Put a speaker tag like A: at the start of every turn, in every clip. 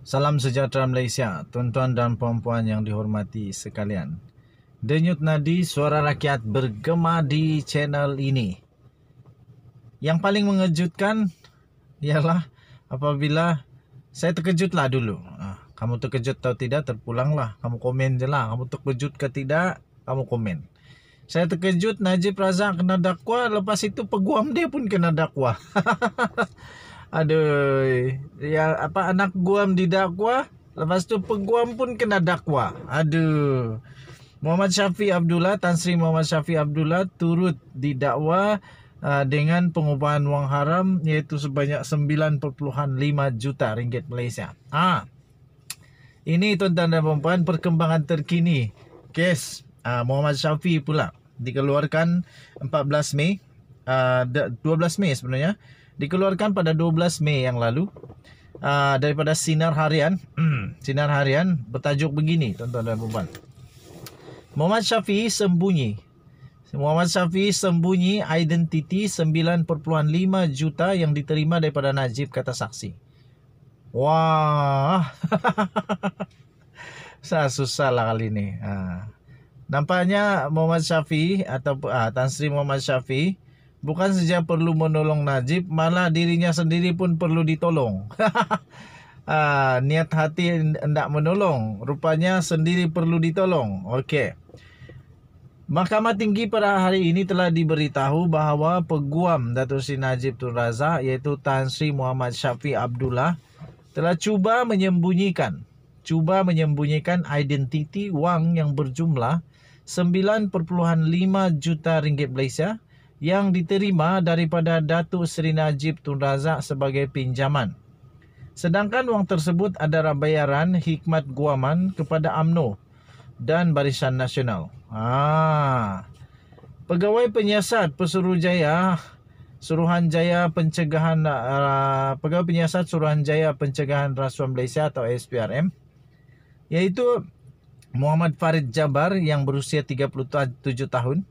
A: Salam sejahtera Malaysia, tuan-tuan dan puan-puan yang dihormati sekalian. Denyut nadi suara rakyat bergema di channel ini. Yang paling mengejutkan ialah apabila saya terkejutlah dulu. Kamu terkejut atau tidak, terpulanglah. Kamu komen je lah. Kamu terkejut ke tidak, kamu komen. Saya terkejut Najib Razak kena dakwa, lepas itu peguam dia pun kena dakwa. Aduh, ya apa anak guam didakwa, lepas tu peguam pun kena dakwa. Aduh. Muhammad Syafiq Abdullah, Tan Sri Muhammad Syafiq Abdullah turut didakwa dengan pengubahan wang haram iaitu sebanyak 9.5 juta ringgit Malaysia. Ini tuan-tuan dan puan-puan perkembangan terkini kes Muhammad Syafiq pula dikeluarkan 14 Mei 12 Mei sebenarnya, dikeluarkan pada 12 Mei yang lalu daripada Sinar Harian. Sinar Harian bertajuk begini, tuan-tuan dan puan-puan. Muhammad Syafiq sembunyi. Muhammad Syafiq sembunyi identiti 9.5 juta yang diterima daripada Najib, kata saksi. Wah. Susah lah kali ni. Nampaknya Muhammad Syafiq atau Tan Sri Muhammad Syafiq bukan saja perlu menolong Najib, malah dirinya sendiri pun perlu ditolong. Niat hati hendak menolong, rupanya sendiri perlu ditolong. Okey. Mahkamah Tinggi pada hari ini telah diberitahu bahawa peguam Datuk Seri Najib Tun Razak iaitu Tan Sri Muhammad Syafiq Abdullah telah cuba menyembunyikan identiti wang yang berjumlah 9.5 juta ringgit Malaysia yang diterima daripada Datuk Seri Najib Tun Razak sebagai pinjaman. Sedangkan wang tersebut adalah bayaran khidmat guaman kepada UMNO dan Barisan Nasional. Pegawai penyiasat Pesuruhjaya Suruhanjaya Pencegahan Pegawai penyiasat Suruhanjaya Pencegahan Rasuah Malaysia atau SPRM iaitu Muhammad Farid Jabar yang berusia 37 tahun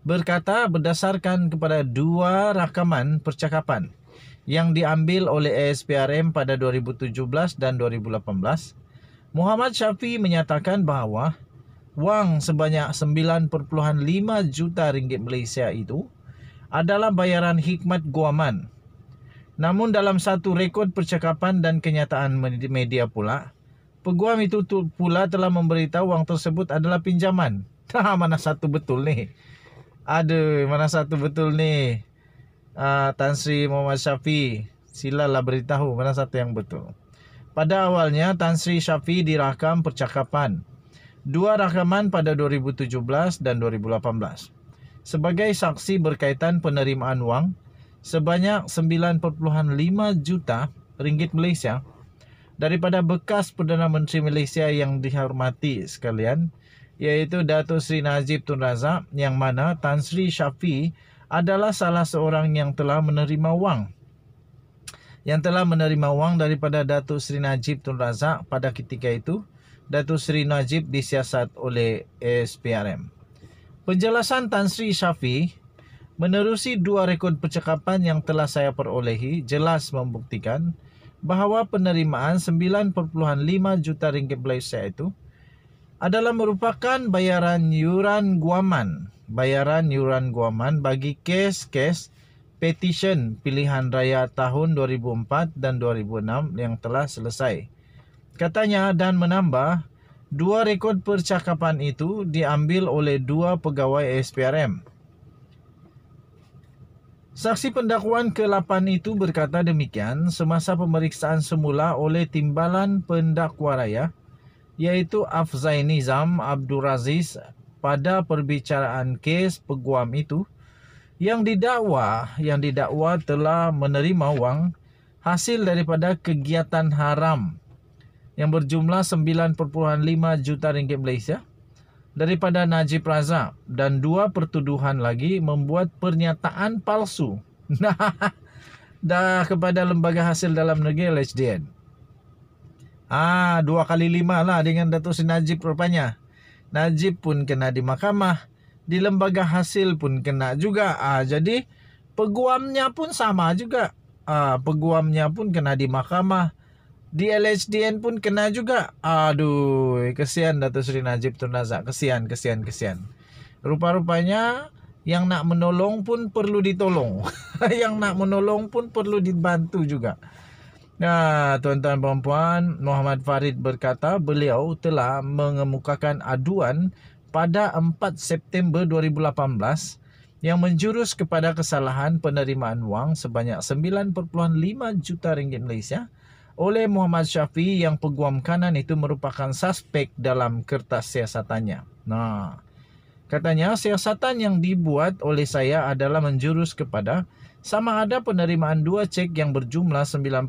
A: berkata berdasarkan kepada dua rakaman percakapan yang diambil oleh SPRM pada 2017 dan 2018, Muhammad Syafiq menyatakan bahawa wang sebanyak 9.5 juta ringgit Malaysia itu adalah bayaran khidmat guaman. Namun dalam satu rekod percakapan dan kenyataan media pula, peguam itu pula telah memberitahu wang tersebut adalah pinjaman. Mana satu betul ni? Mana satu betul ni? Tan Sri Muhammad Syafiq, silalah beritahu mana satu yang betul. Pada awalnya Tan Sri Syafiq dirakam percakapan, dua rakaman pada 2017 dan 2018 sebagai saksi berkaitan penerimaan wang sebanyak 9.5 juta ringgit Malaysia daripada bekas Perdana Menteri Malaysia yang dihormati sekalian, iaitu Datuk Seri Najib Tun Razak, yang mana Tan Sri Syafiq adalah salah seorang yang telah menerima wang daripada Datuk Seri Najib Tun Razak. Pada ketika itu Datuk Seri Najib disiasat oleh SPRM. Penjelasan Tan Sri Syafiq menerusi dua rekod percakapan yang telah saya perolehi jelas membuktikan bahawa penerimaan 9.5 juta ringgit Malaysia itu adalah merupakan bayaran yuran guaman bagi kes-kes petisyen pilihan raya tahun 2004 dan 2006 yang telah selesai, katanya, dan menambah dua rekod percakapan itu diambil oleh dua pegawai SPRM. Saksi pendakwaan ke-8 itu berkata demikian semasa pemeriksaan semula oleh Timbalan Pendakwa Raya iaitu Afzai Nizam Abdul Aziz pada perbicaraan kes peguam itu yang didakwa telah menerima wang hasil daripada kegiatan haram yang berjumlah 9.5 juta ringgit Malaysia daripada Najib Razak, dan dua pertuduhan lagi membuat pernyataan palsu dah kepada Lembaga Hasil Dalam Negeri LHDN. 2 kali 5 lah dengan Datuk Seri Najib rupanya. Najib pun kena di mahkamah, di Lembaga Hasil pun kena juga. Jadi peguamnya pun sama juga. Peguamnya pun kena di mahkamah. Di LHDN pun kena juga. Aduh, kesian Datuk Seri Najib Tun Razak. Kesian. Rupa-rupanya yang nak menolong pun perlu ditolong. Yang nak menolong pun perlu dibantu juga. Nah, tuan-tuan dan puan, Muhammad Farid berkata beliau telah mengemukakan aduan pada 4 September 2018 yang menjurus kepada kesalahan penerimaan wang sebanyak 9.5 juta ringgit Malaysia oleh Muhammad Syafiee yang peguam kanan itu merupakan suspek dalam kertas siasatannya. Nah, katanya siasatan yang dibuat oleh saya adalah menjurus kepada sama ada penerimaan 2 cek yang berjumlah 9.5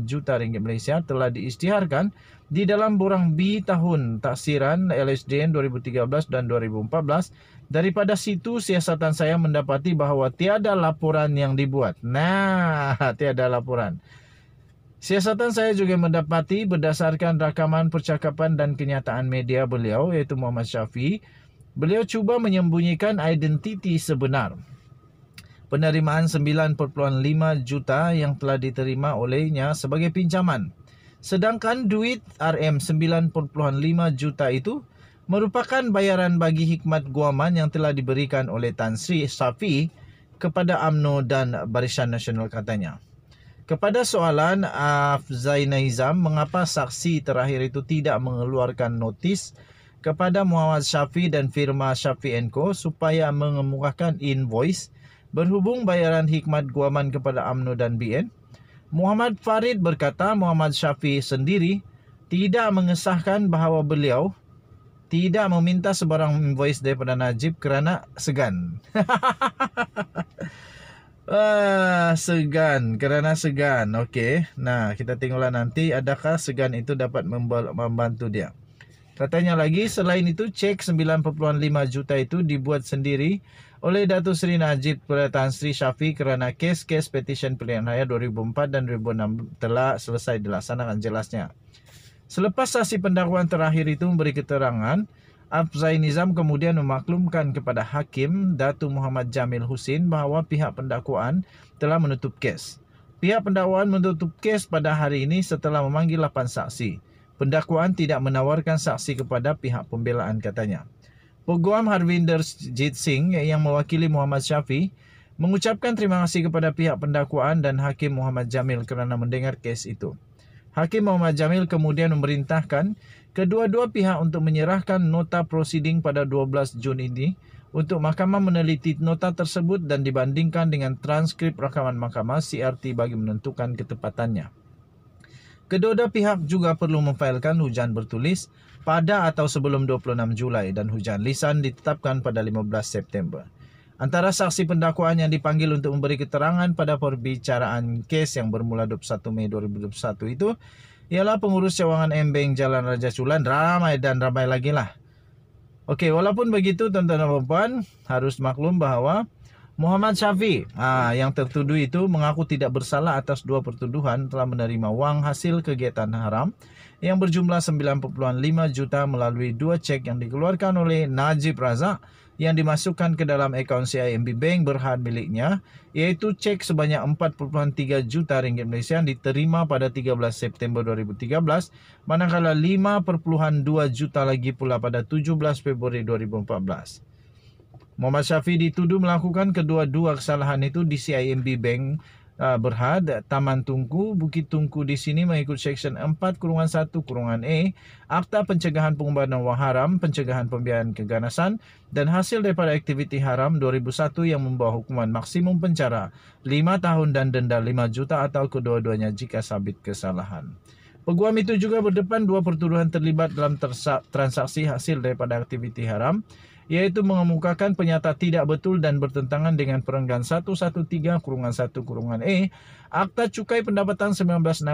A: juta ringgit Malaysia telah diisytiharkan di dalam borang B tahun taksiran LHDN 2013 dan 2014. Daripada situ siasatan saya mendapati bahawa tiada laporan yang dibuat. Nah, tiada laporan. Siasatan saya juga mendapati berdasarkan rakaman percakapan dan kenyataan media beliau iaitu Muhammad Syafiee, beliau cuba menyembunyikan identiti sebenar penerimaan 9.5 juta yang telah diterima olehnya sebagai pinjaman. Sedangkan duit RM9.5 juta itu merupakan bayaran bagi khidmat guaman yang telah diberikan oleh Tan Sri Syafiee kepada UMNO dan Barisan Nasional katanya. Kepada soalan Afzai Nizam mengapa saksi terakhir itu tidak mengeluarkan notis kepada Muhammad Syafiee dan firma Syafiee & Co supaya mengemukakan invoice berhubung bayaran khidmat guaman kepada UMNO dan BN, Muhammad Farid berkata Muhammad Syafiee sendiri tidak mengesahkan bahawa beliau tidak meminta sebarang invoice daripada Najib kerana segan. Kerana segan. Okey. Nah, kita tengoklah nanti adakah segan itu dapat membantu dia. Katanya lagi, selain itu cek 9.5 juta itu dibuat sendiri oleh Datuk Seri Najib kepada Tan Sri Syafiee kerana kes-kes petisyen pilihan raya 2004 dan 2006 telah selesai dilaksanakan jelasnya. Selepas saksi pendakwaan terakhir itu memberi keterangan, Afzai Nizam kemudian memaklumkan kepada Hakim Datuk Muhammad Jamil Husin bahawa pihak pendakwaan telah menutup kes. Pihak pendakwaan menutup kes pada hari ini setelah memanggil 8 saksi. Pendakwaan tidak menawarkan saksi kepada pihak pembelaan katanya. Peguam Harvinder Jit Singh yang mewakili Muhammad Syafiee mengucapkan terima kasih kepada pihak pendakwaan dan Hakim Muhammad Jamil kerana mendengar kes itu. Hakim Muhammad Jamil kemudian memerintahkan kedua-dua pihak untuk menyerahkan nota prosiding pada 12 Jun ini untuk mahkamah meneliti nota tersebut dan dibandingkan dengan transkrip rakaman mahkamah CRT bagi menentukan ketepatannya. Kedua-dua pihak juga perlu memfailkan hujan bertulis pada atau sebelum 26 Julai dan hujan lisan ditetapkan pada 15 September. Antara saksi pendakwaan yang dipanggil untuk memberi keterangan pada perbicaraan kes yang bermula 21 Mei 2021 itu ialah pengurus cawangan Embeng Jalan Raja Chulan. Ramai lagi lah. Okey, walaupun begitu tuan-tuan dan puan, harus maklum bahawa Muhammad Syafiee yang tertuduh itu mengaku tidak bersalah atas dua pertuduhan telah menerima wang hasil kegiatan haram yang berjumlah 9.5 juta melalui dua cek yang dikeluarkan oleh Najib Razak yang dimasukkan ke dalam akaun CIMB Bank Berhad miliknya, iaitu cek sebanyak 4.3 juta ringgit Malaysia yang diterima pada 13 September 2013, manakala 5.2 juta lagi pula pada 17 Februari 2014. Muhammad Syafiee dituduh melakukan kedua-dua kesalahan itu di CIMB Bank Berhad, Taman Tunku, Bukit Tunku di sini mengikut Seksyen 4-1-A Akta Pencegahan Pengumpulan Wang Haram, Pencegahan Pembiayaan Keganasan dan hasil daripada aktiviti haram 2001 yang membawa hukuman maksimum penjara 5 tahun dan denda 5 juta atau kedua-duanya jika sabit kesalahan. Peguam itu juga berdepan dua pertuduhan terlibat dalam transaksi hasil daripada aktiviti haram, iaitu mengemukakan penyata tidak betul dan bertentangan dengan Perenggan 113-1-A Akta Cukai Pendapatan 1967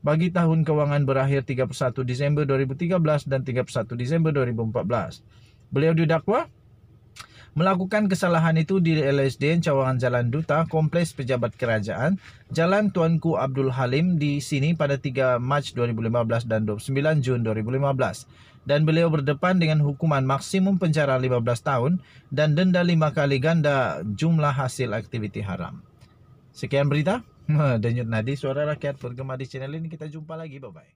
A: bagi tahun kewangan berakhir 31 Disember 2013 dan 31 Disember 2014. Beliau didakwa melakukan kesalahan itu di LSDN Cawangan Jalan Duta, Kompleks Pejabat Kerajaan, Jalan Tuanku Abdul Halim di sini pada 3 Mac 2015 dan 29 Jun 2015. Dan beliau berdepan dengan hukuman maksimum penjara 15 tahun dan denda 5 kali ganda jumlah hasil aktiviti haram. Sekian berita. Denyut nadi suara rakyat, penggema di channel ini, kita jumpa lagi, bye bye.